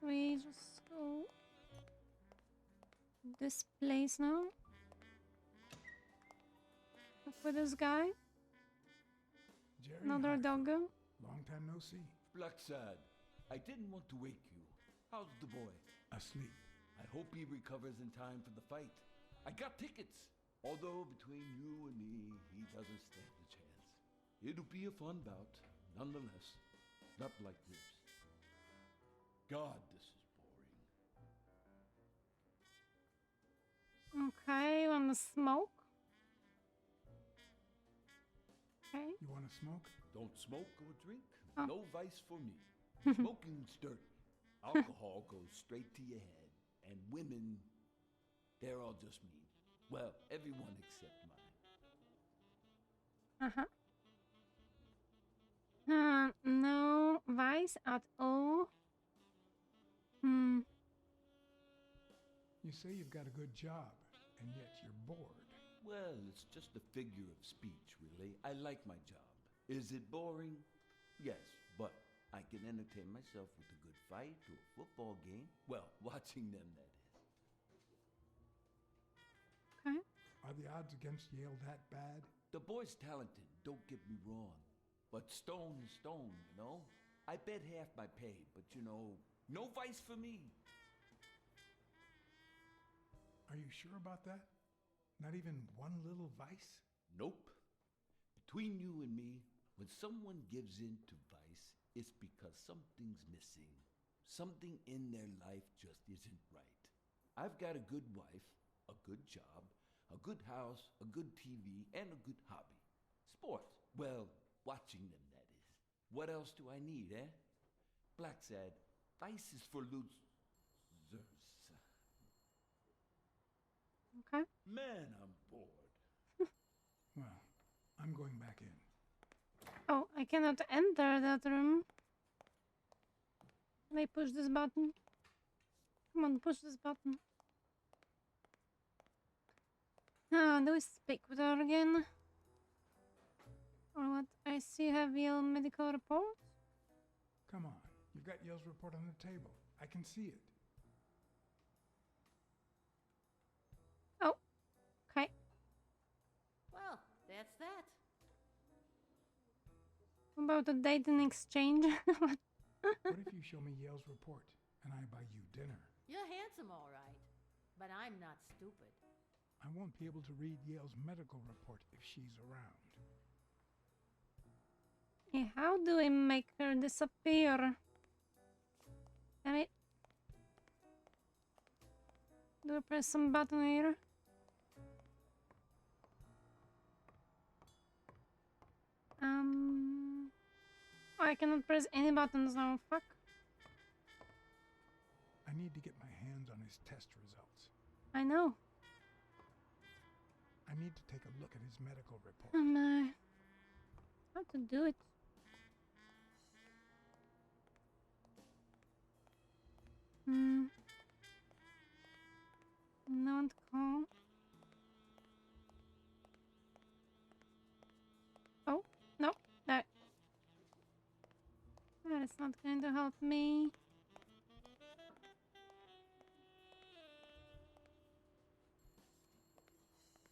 we just go this place now? Look for this guy. Jerry, Another hi. doggo. Long time no see. Blacksad, I didn't want to wake you. How's the boy? Asleep. I hope he recovers in time for the fight. I got tickets. Although between you and me, he doesn't stand a chance. It'll be a fun bout, nonetheless. Not like this. God, this is boring. Okay, wanna smoke? Okay. You want to smoke? Don't smoke or drink. Oh. No vice for me. Smoking's dirty. Alcohol goes straight to your head. And women, they're all just mean. Well, everyone except mine. No vice at all. You say you've got a good job, and yet you're bored. Well, it's just a figure of speech, really. I like my job. Is it boring? Yes, but I can entertain myself with a good fight or a football game. Well, watching them, that is. Okay. Are the odds against Yale that bad? The boy's talented, don't get me wrong. But stone is stone, you know? I bet half my pay, but you know, no vice for me. Are you sure about that? Not even one little vice? Nope. Between you and me, when someone gives in to vice, it's because something's missing. Something in their life just isn't right. I've got a good wife, a good job, a good house, a good TV, and a good hobby. Sports. Well, watching them, that is. What else do I need, eh? Blacksad, vice is for losers. Okay. Man, I'm bored. Well, I'm going back in. Oh, I cannot enter that room. Can I push this button? Come on, push this button. Do we speak with her again? Or what? I see you have Yale medical report. Come on. You've got Yale's report on the table. I can see it. Oh, okay. Well, that's that. About the dating exchange. What if you show me Yale's report and I buy you dinner? You're handsome, all right. But I'm not stupid. I won't be able to read Yale's medical report if she's around. Yeah, how do we make her disappear? Damn it. Do I press some button here? Oh, I cannot press any buttons now. Fuck. I need to get my hands on his test results. I know. I need to take a look at his medical report. Oh my. How to do it? Not call. Oh, no, no. That is not going to help me.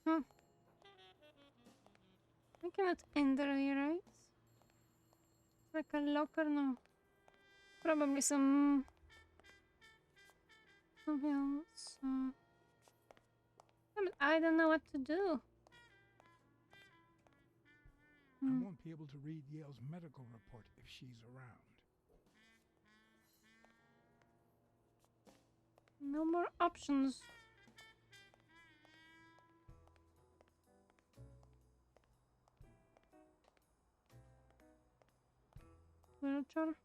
Huh. I cannot enter here, right? It's like a locker, no. Probably something else. I don't know what to do. I won't be able to read Yale's medical report if she's around. No more options. Wheelchair.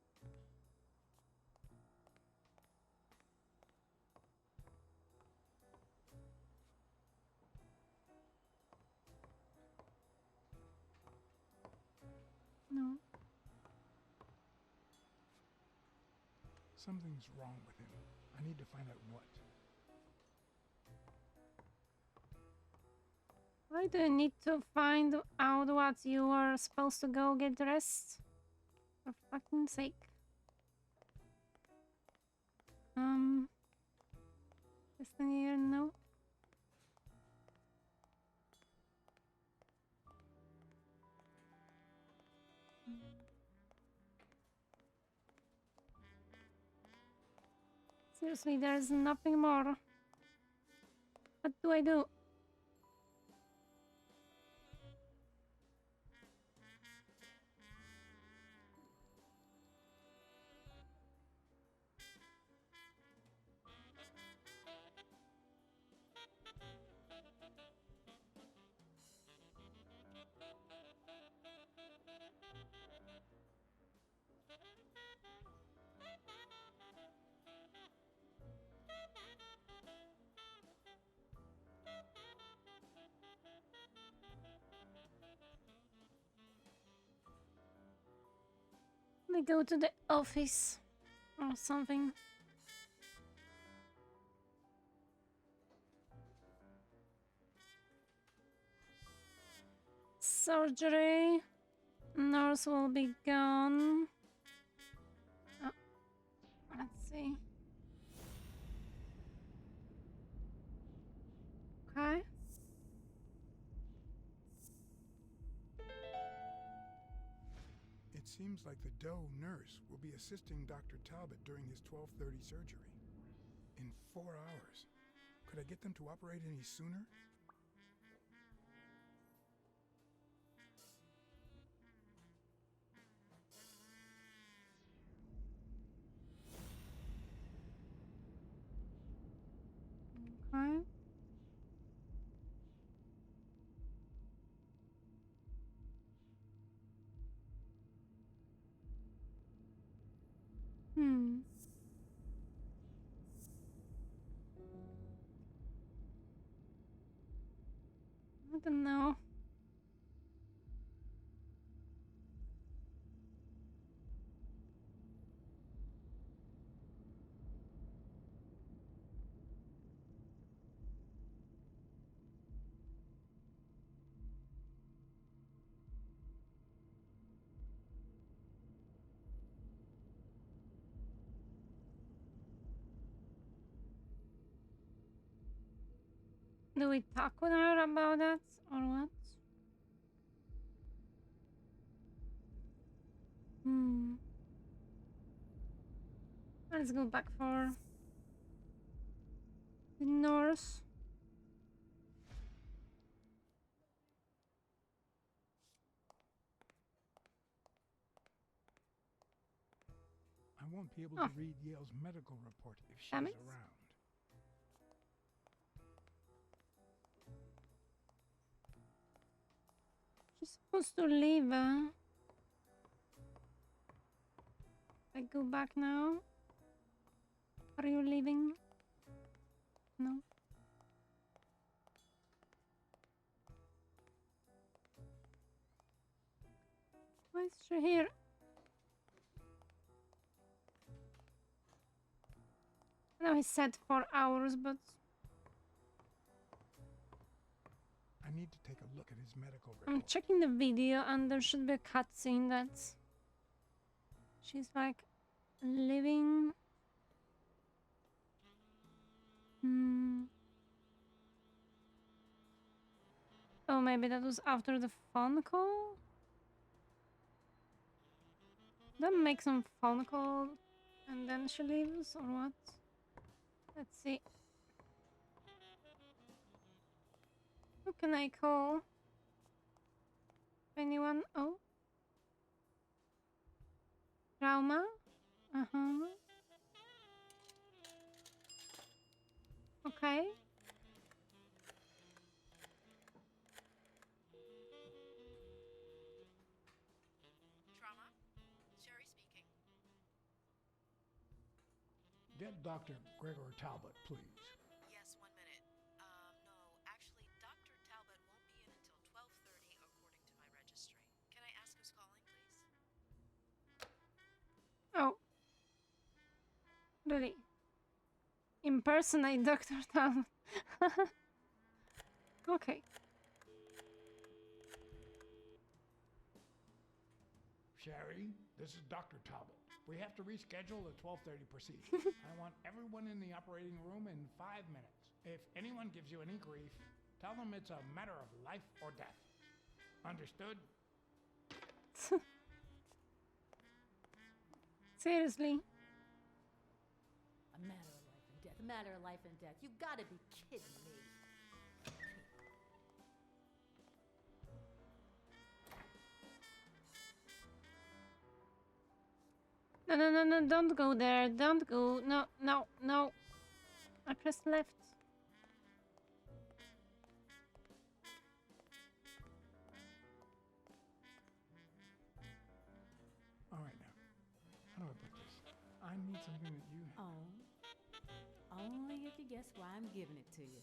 No. Something's wrong with him. I need to find out what. Why do you need to find out what you are supposed to go get dressed? For fucking sake. This thing here, no. Seriously, there's nothing more. What do I do? Let me go to the office or something. Surgery. Nurse will be gone. Oh, let's see. Okay. It seems like the Doe nurse will be assisting Dr. Talbot during his 12:30 surgery. In 4 hours. Could I get them to operate any sooner? Okay. Hmm. I don't know. Do we talk with her about that or what? Hmm. Let's go back for the nurse. I won't be able Oh. to read Yale's medical report if she's Damn it. around. She's supposed to leave. I go back now. Are you leaving? No. Why is she here? I know he said 4 hours, but I need to take a look at his medical I'm report. checking the video and there should be a cutscene that she's like living. Hmm. Oh, maybe that was after the phone call? Then make some phone call and then she leaves or what? Let's see. Who can I call? Anyone? Oh. Trauma? Uh-huh. Okay. Trauma? Sherry speaking. Get Dr. Gregor Talbot, please. Yes, 1 minute. No, actually, Dr. Talbot won't be in until 12:30 according to my registry. Can I ask who's calling, please? Oh. Really? Impersonate Dr. Talbot. Okay. Sherry, this is Dr. Talbot. We have to reschedule the 12:30 procedure. I want everyone in the operating room in 5 minutes. If anyone gives you any grief, tell them it's a matter of life or death. Understood? Seriously. A matter of life and death. A matter of life and death. You gotta be kidding me. No, no, no, no, don't go there. Don't go. No, no, no. I pressed left. All right, now. How do I put this? I need something that you... Oh. Only if you guess why I'm giving it to you.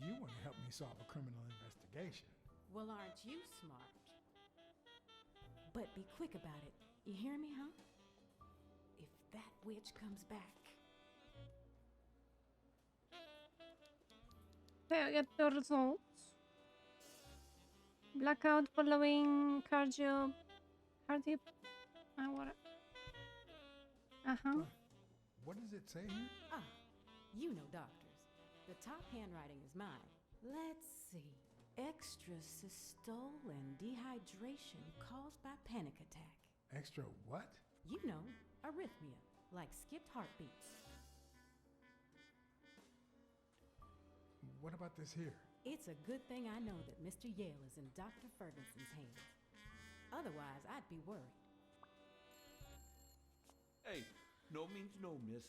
You want to help me solve a criminal investigation. Well, aren't you smart? But be quick about it. You hear me, huh? If that witch comes back. Okay, I get the results. Blackout following cardio. What? What does it say here? Ah, you know doctors. The top handwriting is mine. Let's see. Extra systole and dehydration caused by panic attack. Extra what? You know, arrhythmia, like skipped heartbeats. What about this here? It's a good thing I know that Mr. Yale is in Dr. Ferguson's hands. Otherwise, I'd be worried. Hey, no means no, miss.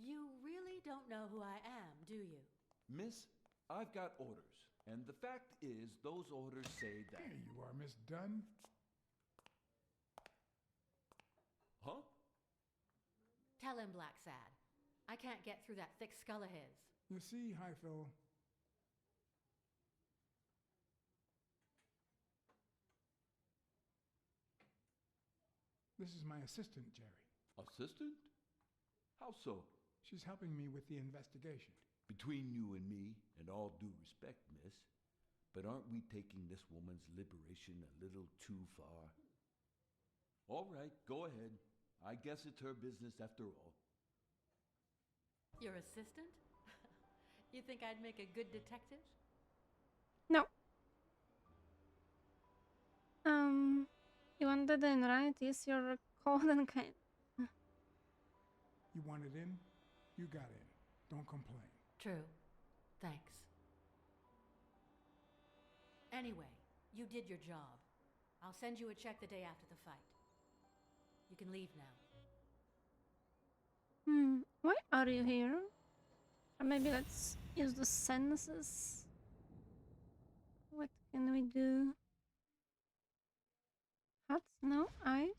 You really don't know who I am, do you? Miss, I've got orders. And the fact is, those orders say that... There you are, Miss Dunn. Huh? Tell him, Blacksad. I can't get through that thick skull of his. You see, Highfill, this is my assistant, Jerry. Assistant? How so? She's helping me with the investigation. Between you and me, and all due respect, miss, but aren't we taking this woman's liberation a little too far? All right, go ahead. I guess it's her business after all. Your assistant? You think I'd make a good detective? No. You wanted in, right? Yes, you're cold and kind. You wanted in? You got in. Don't complain. True. Thanks. Anyway, you did your job. I'll send you a check the day after the fight. You can leave now. Why are you here? Or maybe let's use the senses. What can we do? Hot? No? Eyes?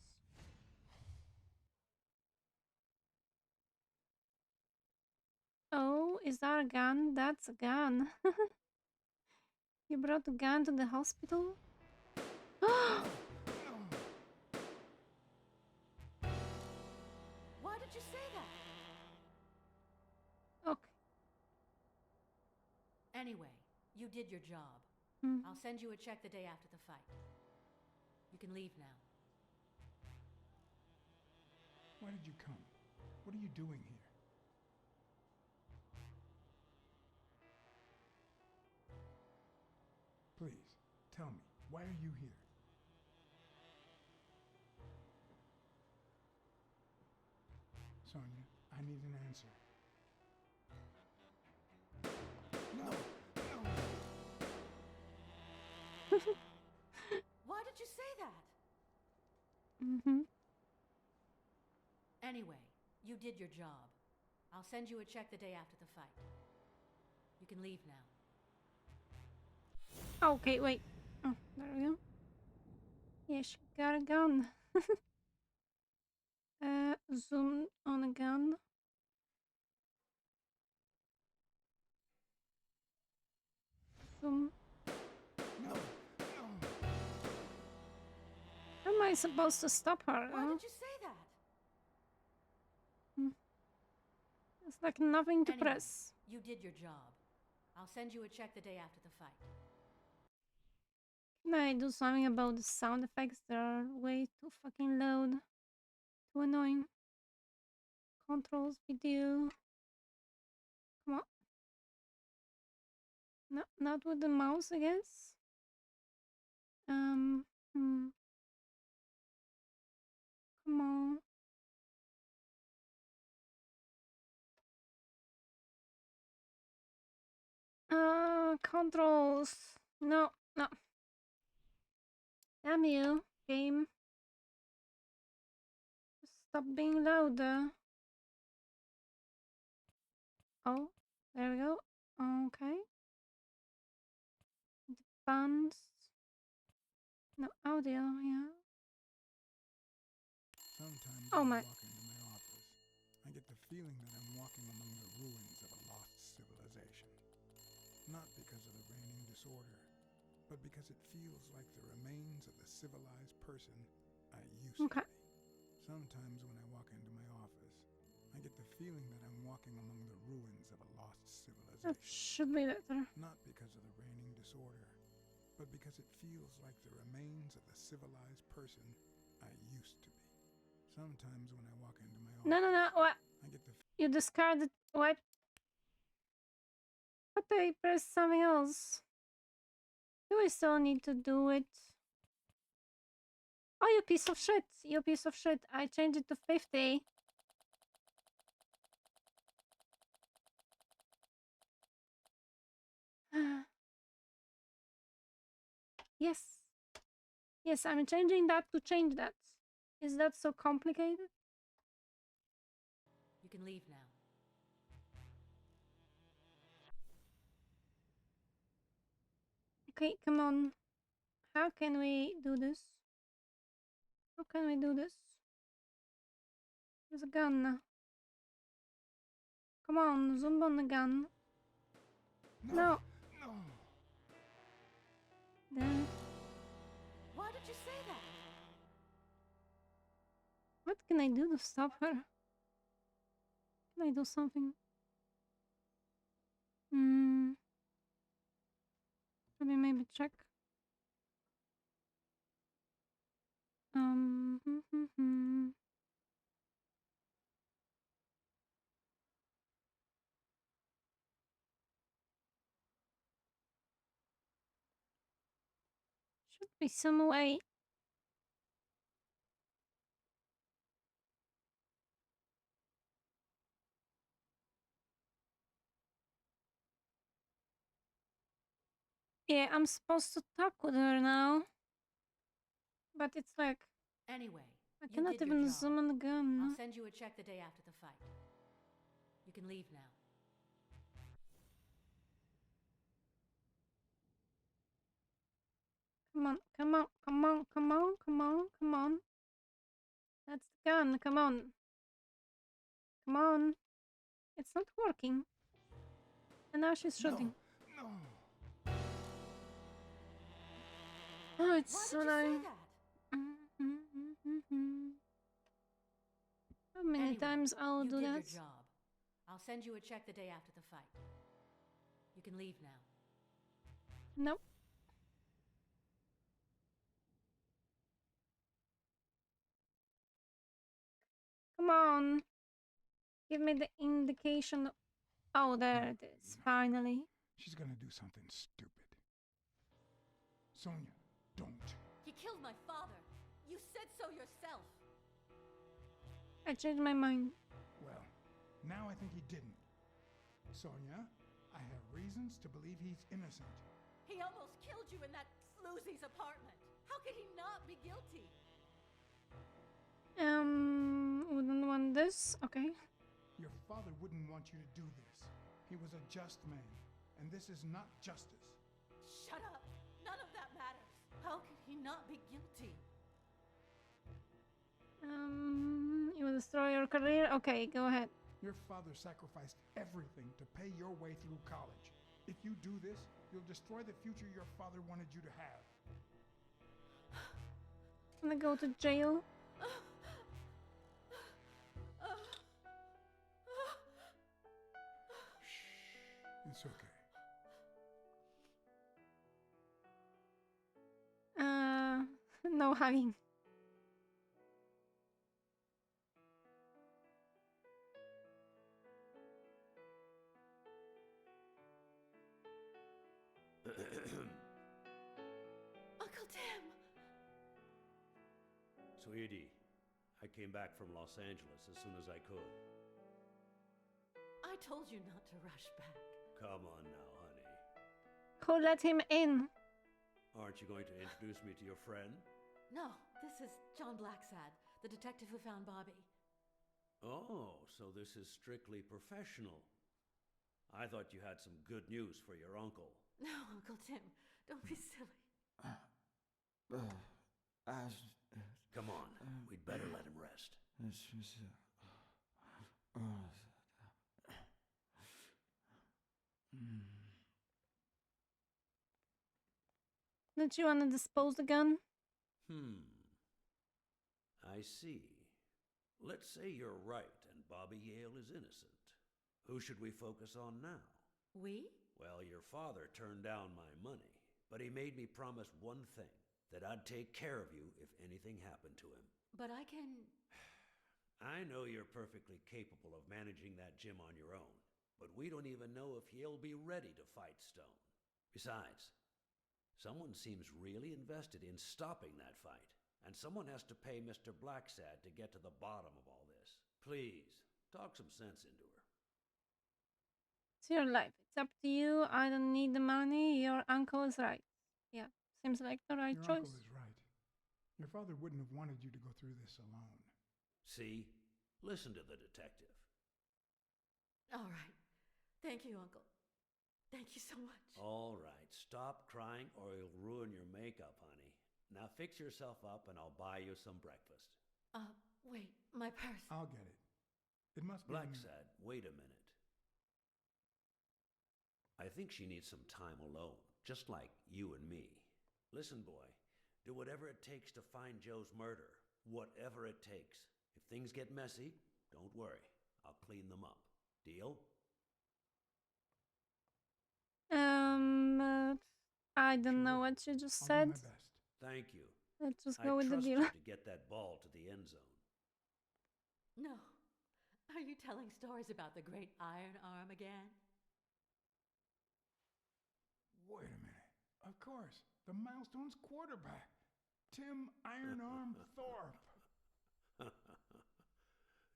Oh, is that a gun? That's a gun. You brought a gun to the hospital? Why did you say that? Okay. Anyway, you did your job. I'll send you a check the day after the fight. You can leave now. Why did you come? What are you doing here? Please, tell me, why are you here? Sonia, I need an answer. No! Why did you say that? Anyway, you did your job. I'll send you a check the day after the fight. You can leave now. Okay, wait. Oh, there we go. Yeah, she got a gun. Zoom on a gun. Zoom. No! How am I supposed to stop her? Why did you say that? like nothing to Anyway, press. you did your job. I'll send you a check the day after the fight. Can I do something about the sound effects? They are way too fucking loud. Too annoying. Controls, video. Come on. No, not with the mouse, I guess. Come on. Controls. No, no. Damn you, game. Stop being louder. Oh, there we go. Okay. The bands. No audio, yeah. Sometimes Oh when my. I walk into my office, I get the feeling that I'm walking among the ruins of a lost civilization. Not because of the reigning disorder, but because it feels like the remains of the civilized person I used Okay. to be. Sometimes when I walk into my office, I get the feeling that I'm walking among the ruins of a lost That civilization. should be better. Not because of the reigning disorder, but because it feels like the remains of the civilized person I used to be. Sometimes when I walk into my office, No. What? I get the You discarded. What? But I pressed something else. Do I still need to do it? Oh, you piece of shit. You piece of shit. I changed it to 50. Yes. Yes, I'm changing that to change that. Is that so complicated? You can leave now. Okay, come on. How can we do this? How can we do this? There's a gun. Come on, zoom on the gun. No. No! Then Why did you say that? what can I do to stop her? Can I do something? Let me maybe check. Should be some way. Yeah, I'm supposed to talk with her now. But it's like, Anyway, I you cannot did your even job. zoom on the gun. I'll send you a check the day after the fight. You can leave now. Come on, come on, come on, come on, come on, come on. That's the gun, come on. Come on. It's not working. And now she's shooting. No! Oh, it's Why so did you say annoying. that? How many Anyway, times I'll you do did that? your job. I'll send you a check the day after the fight. You can leave now. Nope. Come on. Give me the indication. Oh, there it is. Finally. She's gonna do something stupid. Sonia, don't. He killed my father. You said so yourself. I changed my mind. Well, now I think he didn't. Sonia, I have reasons to believe he's innocent. He almost killed you in that floozy's apartment. How could he not be guilty? Wouldn't want this. Okay. Your father wouldn't want you to do this. He was a just man, and this is not justice. Shut up. None of that matters. How could he not be guilty? You will destroy your career? Okay, go ahead. Your father sacrificed everything to pay your way through college. If you do this, you'll destroy the future your father wanted you to have. I'm gonna go to jail. It's okay. No hugging. Uncle Tim! Sweetie, I came back from Los Angeles as soon as I could. I told you not to rush back. Come on now, honey. Who let him in? Aren't you going to introduce me to your friend? No, this is John Blacksad, the detective who found Bobby. Oh, so this is strictly professional. I thought you had some good news for your uncle. No, Uncle Tim, don't be silly. Come on, we'd better let him rest. Don't you want to dispose the gun? I see. Let's say you're right and Bobby Yale is innocent. Who should we focus on now? We? Well, your father turned down my money, but he made me promise one thing, that I'd take care of you if anything happened to him. But I can... I know you're perfectly capable of managing that gym on your own, but we don't even know if he'll be ready to fight Stone. Besides, someone seems really invested in stopping that fight, and someone has to pay Mr. Blacksad to get to the bottom of all this. Please, talk some sense into her. It's your life. It's up to you. I don't need the money. Your uncle is right. Yeah, seems like the right Your choice. uncle is right. Your father wouldn't have wanted you to go through this alone. See? Listen to the detective. All right. Thank you, Uncle. Thank you so much. All right, stop crying or you'll ruin your makeup, honey. Now fix yourself up and I'll buy you some breakfast. Wait, my purse. I'll get it. It must be... Blacksad, wait a minute. I think she needs some time alone, just like you and me. Listen, boy, do whatever it takes to find Joe's murder. Whatever it takes. If things get messy, don't worry. I'll clean them up. Deal? I don't know Sure. what you just I'll said. do my best. Thank you. Let's just I go with the trust deal. you to get that ball to the end zone. No. Are you telling stories about the great Iron Arm again? Wait a minute. Of course. The Milestones quarterback. Tim Iron Arm Thorpe.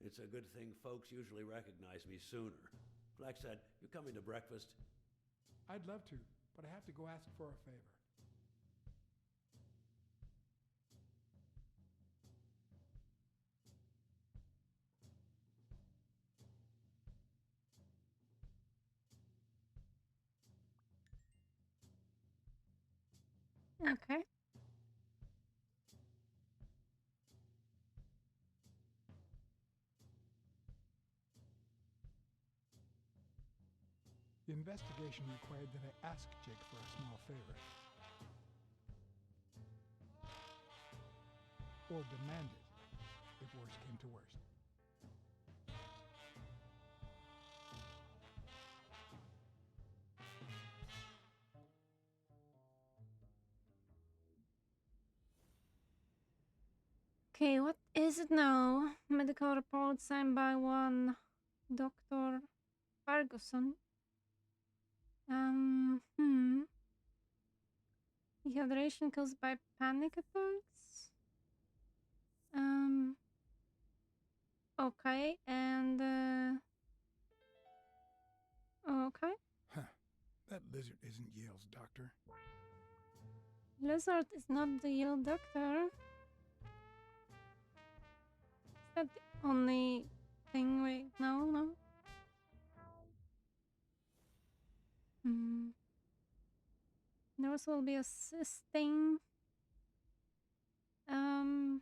It's a good thing folks usually recognize me sooner. Blacksad, you coming to breakfast? I'd love to, but I have to go ask for a favor. Okay. The investigation required that I ask Jake for a small favor. Or demand it, if worse came to worst. Okay, what is it now? Medical report signed by one Dr. Ferguson. Dehydration caused by panic attacks. Okay, and okay. Huh. That lizard isn't Yale's doctor. Lizard is not the Yale doctor. Is that the only thing we... No. Nurse will be assisting. And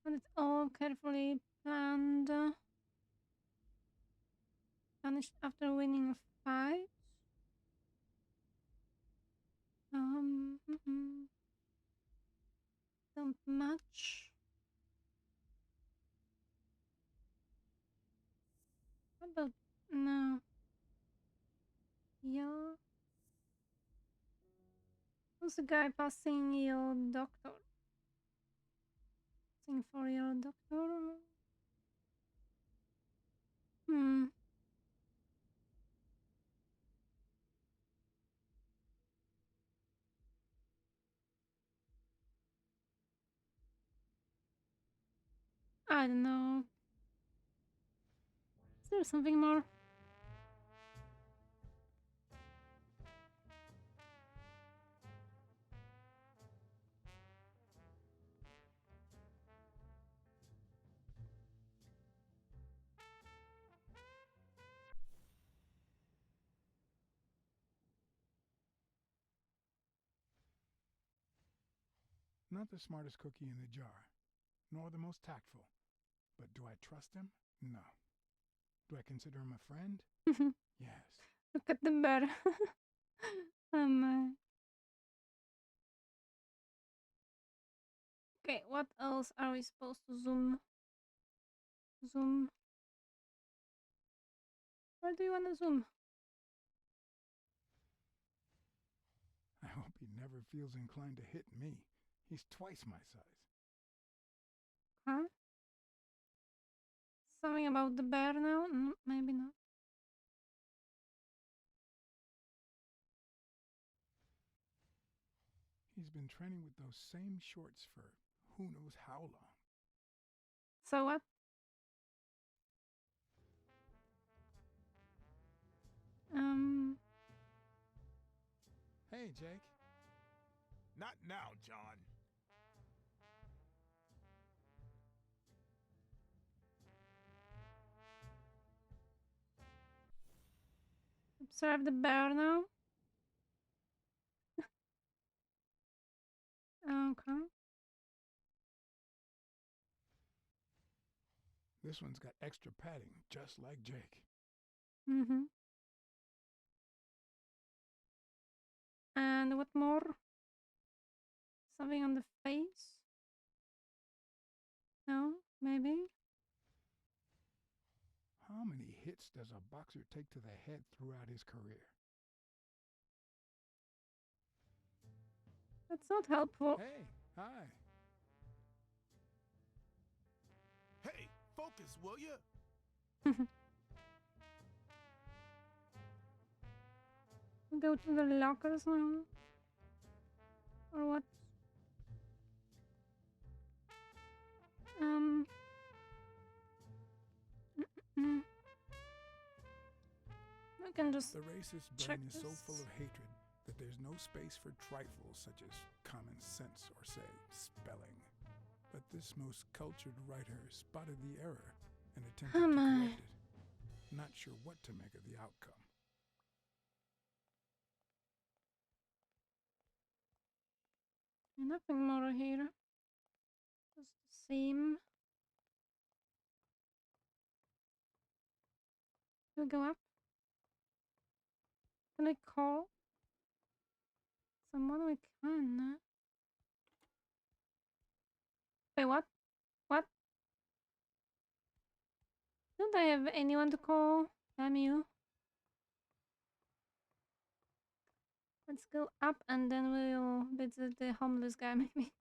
it's all carefully planned. Punished after winning a fight. Don't match. What about No. Yeah. Who's the guy passing your doctor? Passing for your doctor? Hmm. I don't know. Is there something more? Not the smartest cookie in the jar, nor the most tactful. But do I trust him? No. Do I consider him a friend? Yes. Look at the bear. um. Okay, what else are we supposed to zoom? Zoom. Where do you want to zoom? I hope he never feels inclined to hit me. He's twice my size. Huh? Something about the bear now? Maybe not. He's been training with those same shorts for who knows how long. So what? Hey, Jake. Not now, John. Observe the bear now. Okay. This one's got extra padding, just like Jake. Mm-hmm. And what more? Something on the face? No? Maybe? How many hits does a boxer take to the head throughout his career? That's not helpful. Hey, hi. Hey, focus, will you? Go to the lockers now? Or what? Mm. I can just The racist check brain is so this. full of hatred that there's no space for trifles such as common sense or, say, spelling. But this most cultured writer spotted the error and attempted Oh to my. correct it. Not sure what to make of the outcome. Nothing more here. Just the same. We'll go up. Can I call someone? We can. Wait, what? What? Don't I have anyone to call? Damn you. Let's go up and then we'll visit the homeless guy, maybe.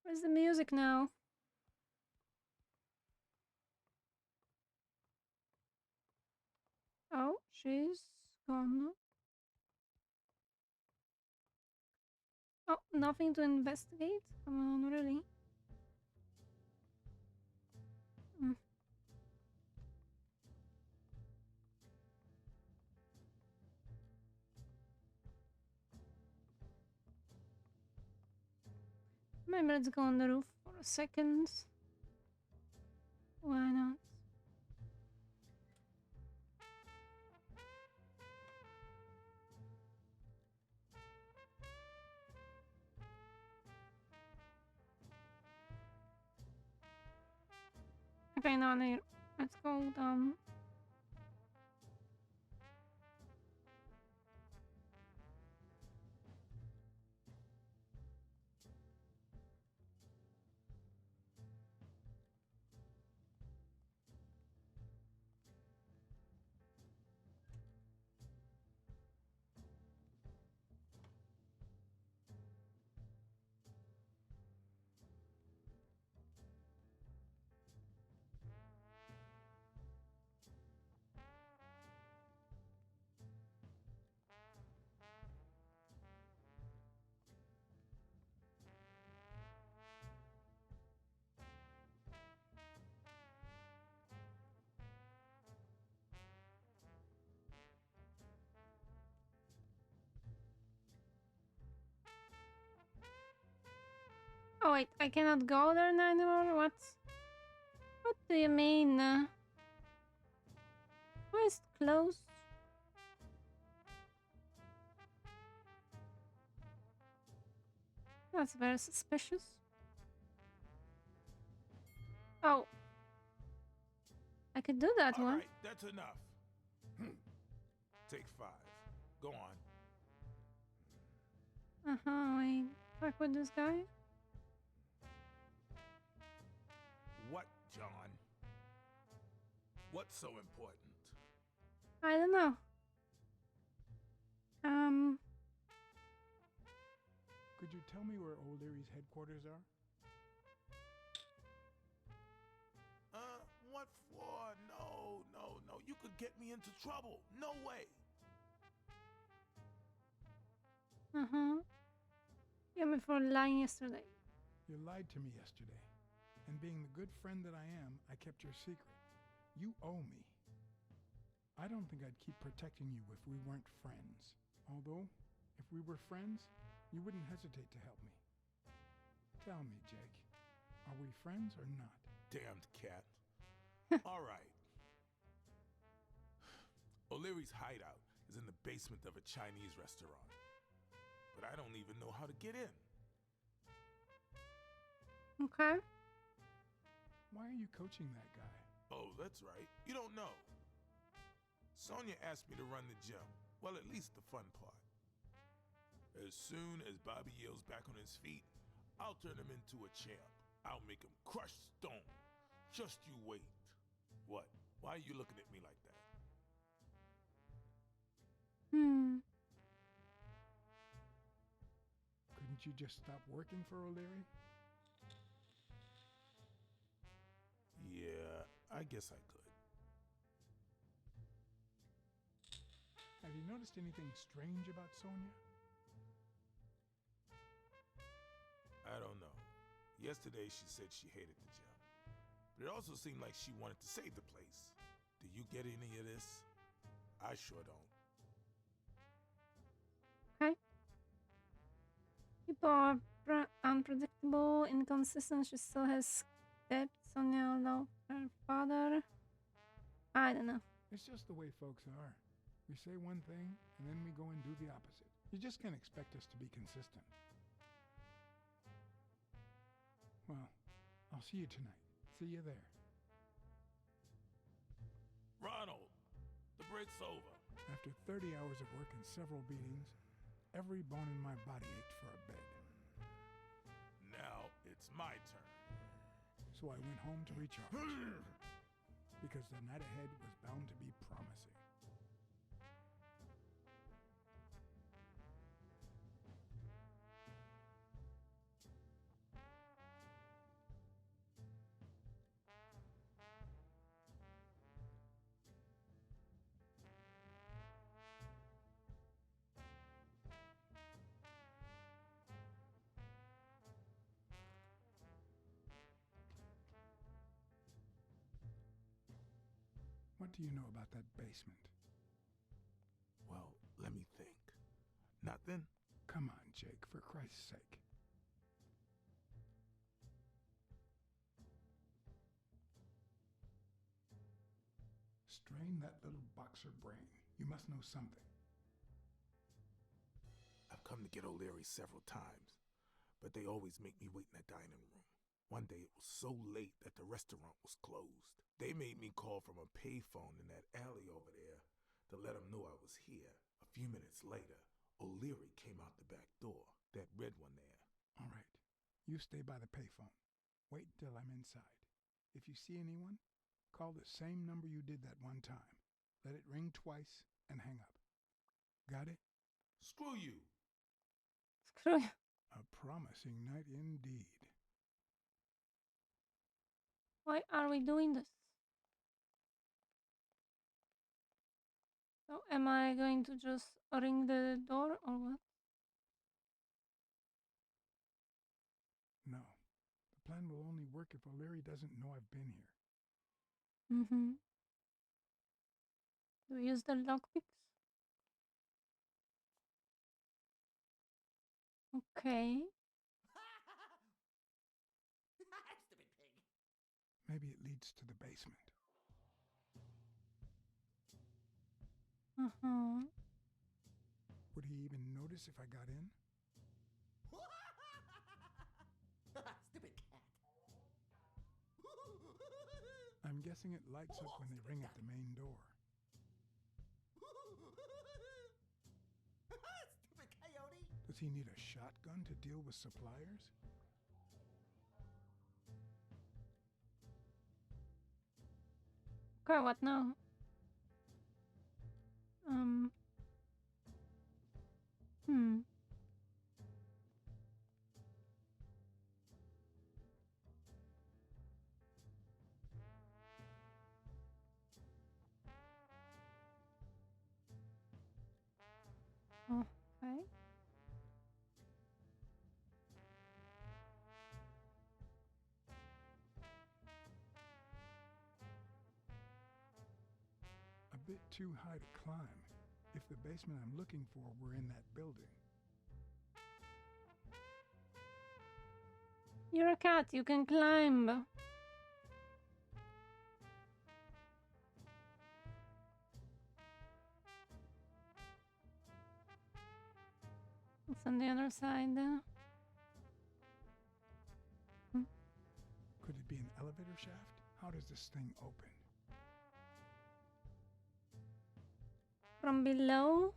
Where's the music now? Oh, she's gone. Oh, nothing to investigate? Come on, really? Mm. Maybe let's go on the roof for a second. Why not? Okay, now here. Let's go down. Oh wait, I cannot go there now anymore? What? What do you mean? Why is it closed? That's very suspicious. Oh. I could do that All one. right, that's enough. Take 5. Go on. I back with this guy. What, John? What's so important? I don't know. Could you tell me where Old Erie's headquarters are? What for? No. You could get me into trouble. No way. Yeah, me for lying yesterday. You lied to me yesterday. And being the good friend that I am, I kept your secret. You owe me. I don't think I'd keep protecting you if we weren't friends. Although, if we were friends, you wouldn't hesitate to help me. Tell me, Jake, are we friends or not? Damned cat. All right. O'Leary's hideout is in the basement of a Chinese restaurant. But I don't even know how to get in. Okay. Why are you coaching that guy? Oh, that's right. You don't know. Sonia asked me to run the gym. Well, at least the fun part. As soon as Bobby Yale's back on his feet, I'll turn him into a champ. I'll make him crush stone. Just you wait. What? Why are you looking at me like that? Couldn't you just stop working for O'Leary? Yeah, I guess I could. Have you noticed anything strange about Sonia? I don't know. Yesterday she said she hated the gym. But it also seemed like she wanted to save the place. Do you get any of this? I sure don't. Okay. People are unpredictable, inconsistent. She still has debts on your love her father. I don't know. It's just the way folks are. We say one thing, and then we go and do the opposite. You just can't expect us to be consistent. Well, I'll see you tonight. See you there. Ronald, the break's over. After 30 hours of work and several beatings, every bone in my body ached for a bed. Now it's my turn. So I went home to recharge. Because the night ahead was bound to be promising. What do you know about that basement? Well, let me think. Nothing? Come on, Jake, for Christ's sake. Strain that little boxer brain. You must know something. I've come to get O'Leary several times, but they always make me wait in the dining room. One day it was so late that the restaurant was closed. They made me call from a payphone in that alley over there to let them know I was here. A few minutes later, O'Leary came out the back door, that red one there. All right. You stay by the payphone. Wait till I'm inside. If you see anyone, call the same number you did that one time. Let it ring twice and hang up. Got it? Screw you. Screw you. A promising night indeed. Why are we doing this? So am I going to just ring the door or what? No. The plan will only work if O'Leary doesn't know I've been here. Do we use the lockpicks? Okay. Maybe it leads to the basement. Uh-huh. Would he even notice if I got in? Stupid cat. I'm guessing it lights up when they ring at the main door. Stupid coyote. Does he need a shotgun to deal with suppliers? Okay, what now? Hmm. Okay. A bit too high to climb. If the basement I'm looking for were in that building. You're a cat, you can climb. It's on the other side. Could it be an elevator shaft? How does this thing open? From below?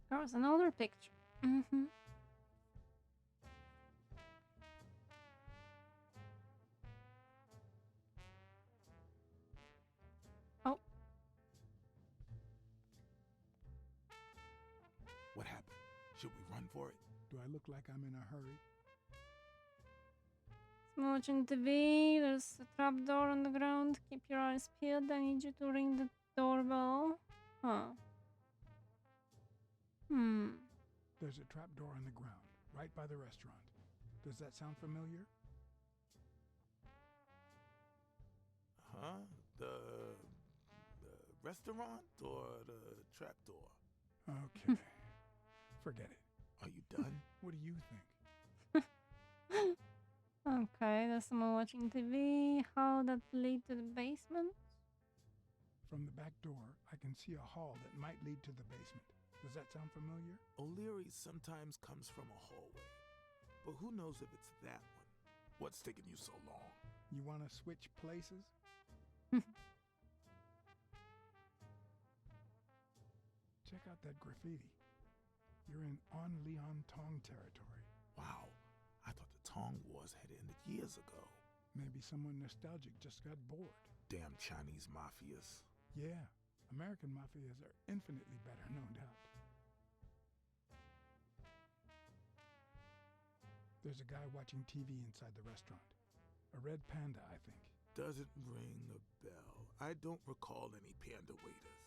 There was another picture. Mm-hmm. Oh. What happened? Should we run for it? Do I look like I'm in a hurry? Watching TV. There's a trapdoor on the ground. Keep your eyes peeled. I need you to ring the doorbell. Huh. There's a trapdoor on the ground, right by the restaurant. Does that sound familiar? Huh? The restaurant or the trapdoor? Okay. Forget it. Are you done? What do you think? Okay, there's someone watching TV. How that lead to the basement? From the back door, I can see a hall that might lead to the basement. Does that sound familiar? O'Leary sometimes comes from a hallway, but who knows if it's that one? What's taking you so long? You want to switch places? Check out that graffiti. You're in On Leon Tong territory. Wow, I thought the Tong Wars had ended years ago. Maybe someone nostalgic just got bored. Damn Chinese mafias. Yeah, American mafias are infinitely better, no doubt. There's a guy watching TV inside the restaurant. A red panda, I think. Doesn't ring a bell. I don't recall any panda waiters.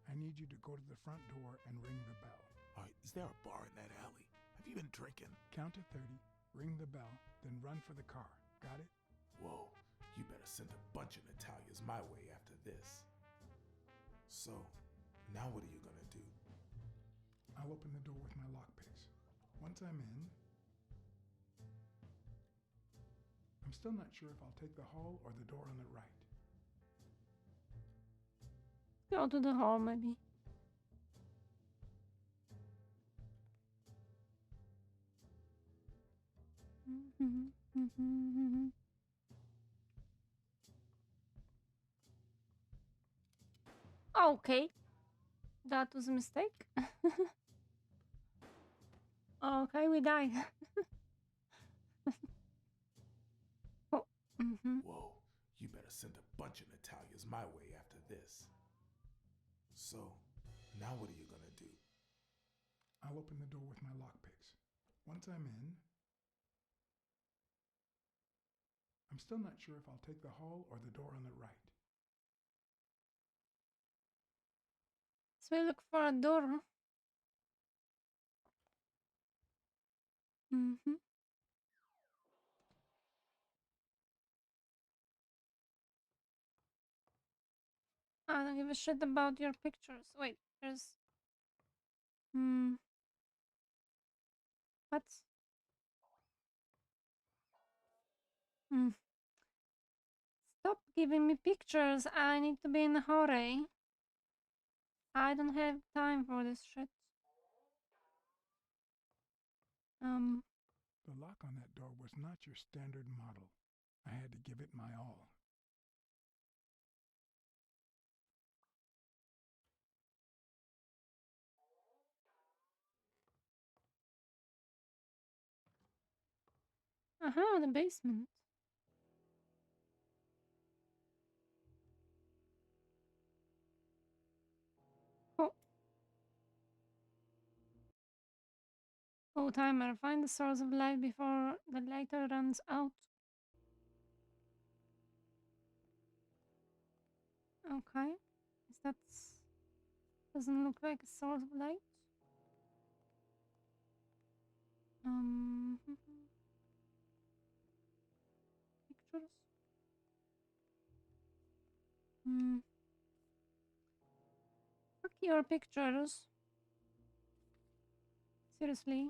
I need you to go to the front door and ring the bell. All right, is there a bar in that alley? Have you been drinking? Count to 30, ring the bell, then run for the car. Got it? Whoa, you better send a bunch of Natalias my way after this. So, now what are you gonna do? I'll open the door with my lockpicks. Once I'm in, I'm still not sure if I'll take the hall or the door on the right. Go to the hall, maybe. Okay. That was a mistake. Okay, we died. Oh. Whoa, you better send a bunch of Natalias my way after this. So, now what are you gonna do? I'll open the door with my lockpicks. Once I'm in, I'm still not sure if I'll take the hall or the door on the right. So we look for a door. I don't give a shit about your pictures. Wait, there's... What? Hmm. Stop giving me pictures. I need to be in a hurry. I don't have time for this shit. The lock on that door was not your standard model. I had to give it my all. Aha, the basement. Oh. Oh, timer. Find the source of light before the lighter runs out. Okay. Is that... doesn't look like a source of light. Pictures. Fuck your pictures. Seriously.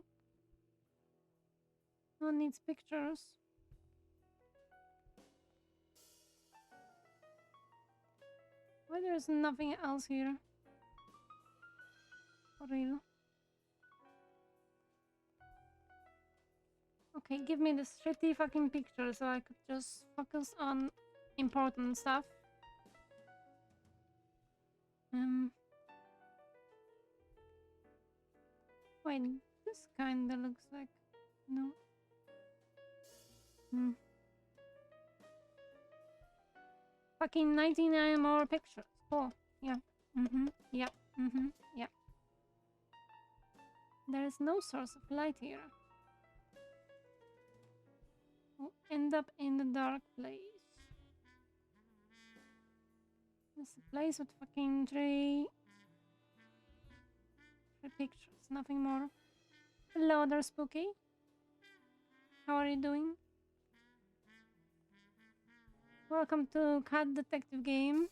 No one needs pictures. Why there's nothing else here? For real. Okay, give me this shitty fucking picture so I could just focus on important stuff. Wait, this kinda looks like... no. Fucking 99 more pictures. Cool. Yeah. Yep. Yep. There is no source of light here. We'll end up in the dark place. This a place with fucking three pictures, nothing more. Hello there, Spooky. How are you doing? Welcome to Cat Detective Game.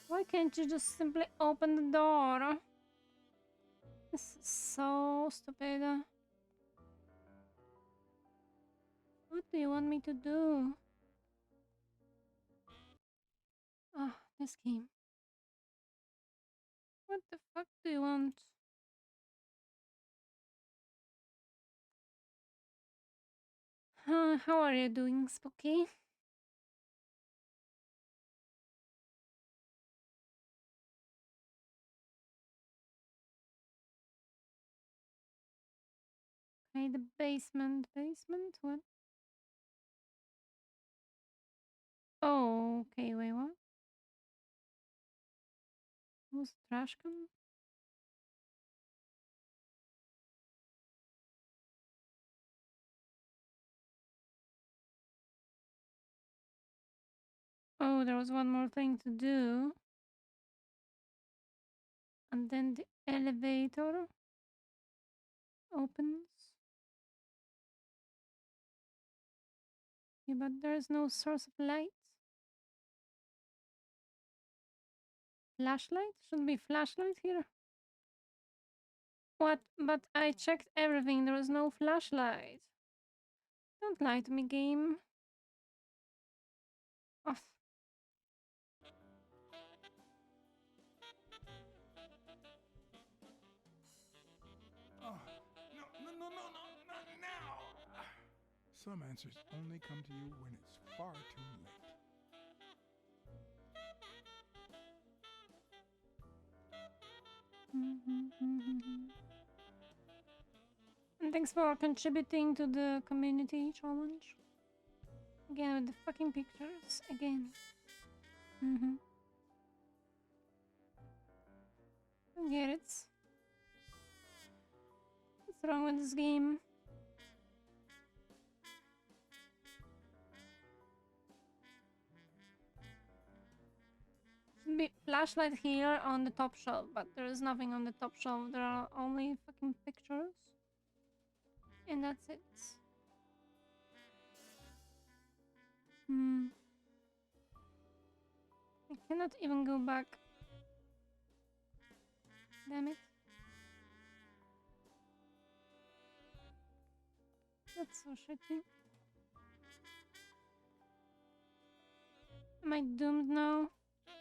Why can't you just simply open the door? This is so stupid. What do you want me to do? Ah, this game. What the fuck do you want? How are you doing, Spooky? Okay, the basement. Basement? What? Oh, okay, wait, what? Who's the trash can? Oh, there was one more thing to do. And then the elevator opens. Yeah, but there's no source of light. Flashlight? Should be flashlight here. What? But I checked everything. There was no flashlight. Don't lie to me, game. Oh. Oh, no, not now! Some answers only come to you when it's far too late. And thanks for contributing to the community challenge. Again with the fucking pictures. Again. I get it. What's wrong with this game? Should be flashlight here on the top shelf, but there is nothing on the top shelf. There are only fucking pictures. And that's it. I cannot even go back. Damn it. That's so shitty. Am I doomed now? I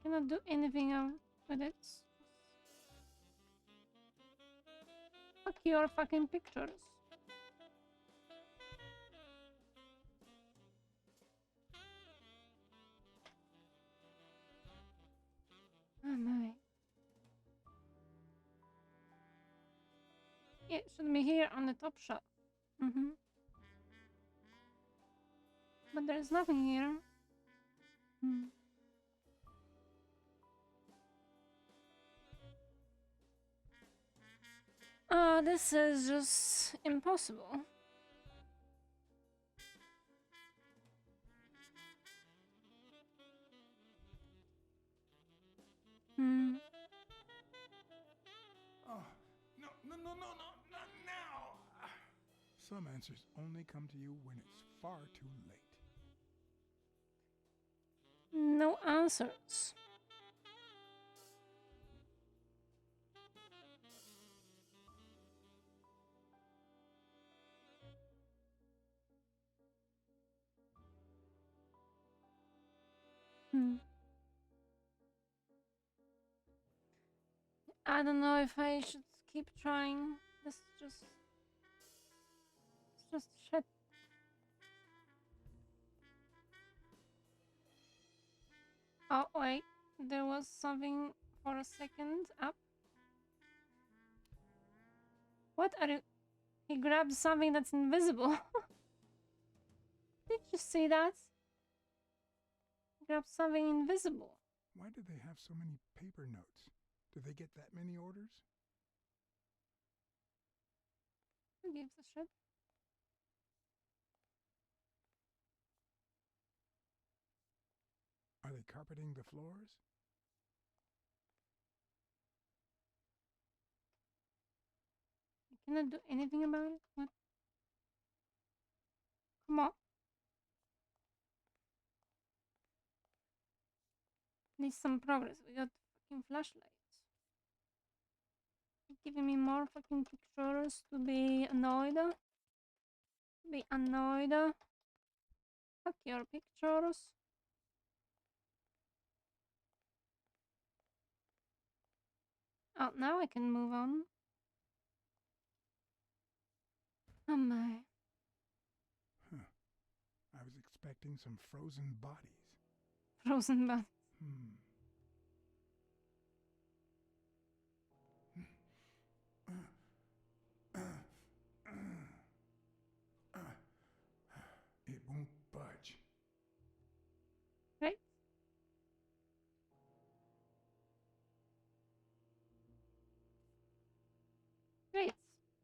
cannot do anything with it. Fuck your fucking pictures. Oh my. Yeah, it should be here on the top shelf. But there's nothing here. This is just impossible. Oh, no, no, no, no, no, not now! Some answers only come to you when it's far too late. No answers. I don't know if I should keep trying. This is just... It's just shit. Oh, wait. There was something for a second up. What are you... He grabbed something that's invisible. Did you see that? He grabbed something invisible. Why do they have so many paper notes? Do they get that many orders? Who gives a shit? Are they carpeting the floors? I cannot do anything about it? What? Come on. At least some progress. We got fucking flashlights. You're giving me more fucking pictures to be annoyed. Be annoyed. Fuck your pictures. Oh, now I can move on. Oh my. Huh. I was expecting some frozen bodies. Frozen bodies. It won't budge. Right? Great.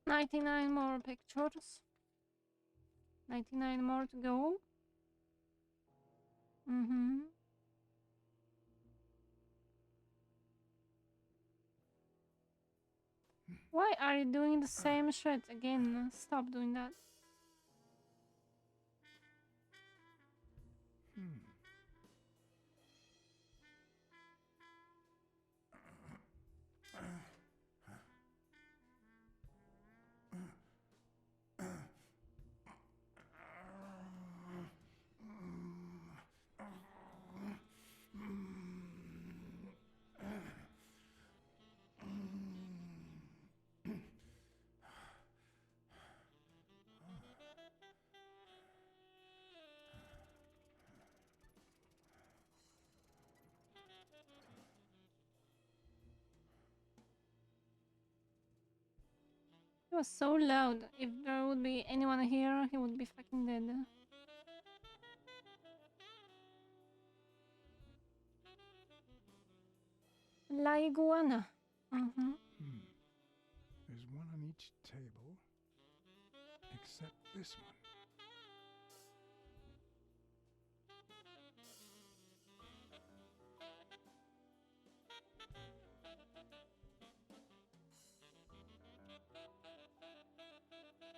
99 more pictures. 99 more to go. Why are you doing the same shit again? Stop doing that. He was so loud. If there would be anyone here, he would be fucking dead. La iguana. There's one on each table, except this one.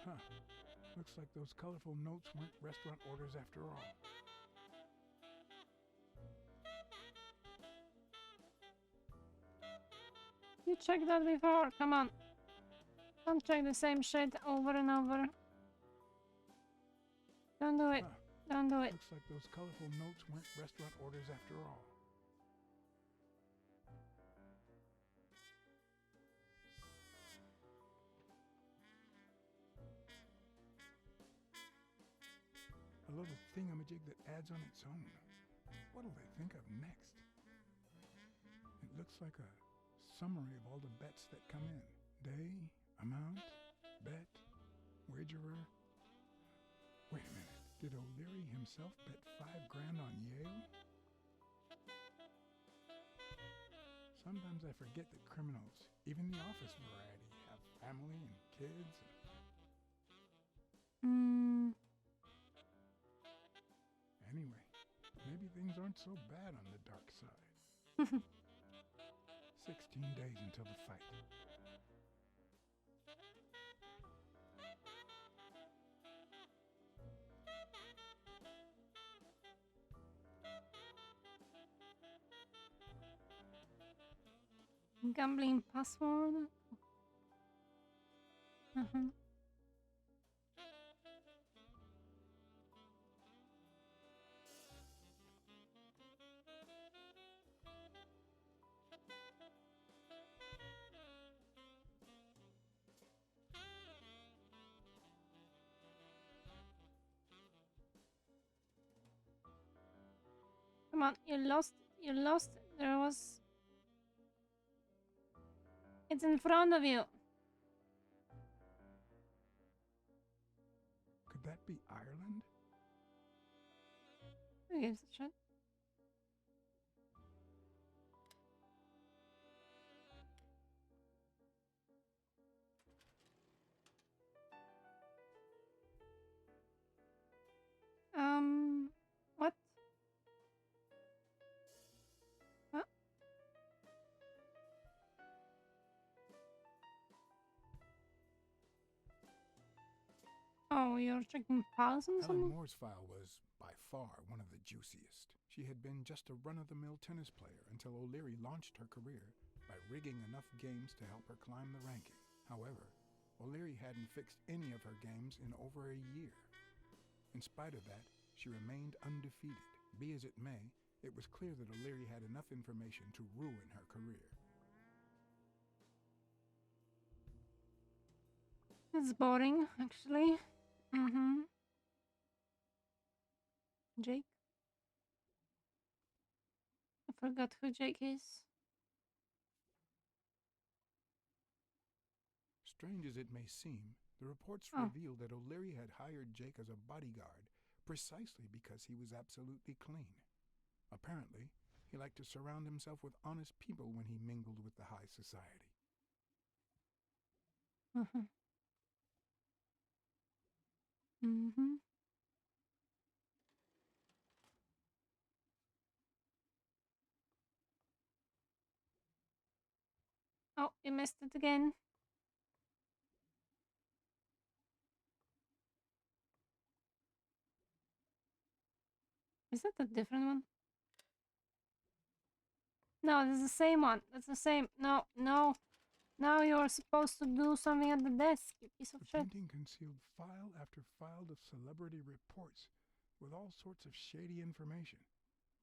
Huh. Looks like those colorful notes weren't restaurant orders after all. You checked that before. Come on. Don't check the same shit over and over. Don't do it. Huh. Don't do it. Looks like those colorful notes weren't restaurant orders after all. A little thingamajig that adds on its own. What'll they think of next? It looks like a summary of all the bets that come in. Day, amount, bet, wagerer. Wait a minute. Did O'Leary himself bet $5,000 on Yale? Sometimes I forget that criminals, even the office variety, have family and kids. Anyway, maybe things aren't so bad on the dark side. 16 days until the fight. Gambling password. Come on, you lost. You lost. There was. It's in front of you. Could that be Ireland? Who gives a shit? What? What? Oh, you're checking files on Helen something? Moore's file was, by far, one of the juiciest. She had been just a run-of-the-mill tennis player until O'Leary launched her career by rigging enough games to help her climb the ranking. However, O'Leary hadn't fixed any of her games in over a year. In spite of that, she remained undefeated. Be as it may, it was clear that O'Leary had enough information to ruin her career. It's boring, actually. Jake? I forgot who Jake is. Strange as it may seem, the reports revealed that O'Leary had hired Jake as a bodyguard precisely because he was absolutely clean. Apparently, he liked to surround himself with honest people when he mingled with the high society. Oh, you missed it again. Is that a different one? No, this is the same one. That's the same. No, no. Now you're supposed to do something at the desk, you piece of The shit. painting concealed file after file of celebrity reports with all sorts of shady information,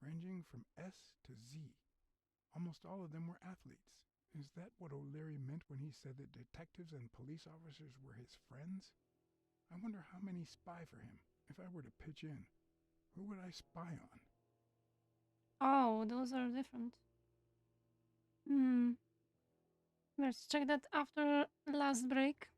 ranging from S to Z. Almost all of them were athletes. Is that what O'Leary meant when he said that detectives and police officers were his friends? I wonder how many spy for him. If I were to pitch in, who would I spy on? Oh, those are different. Let's check that after last break.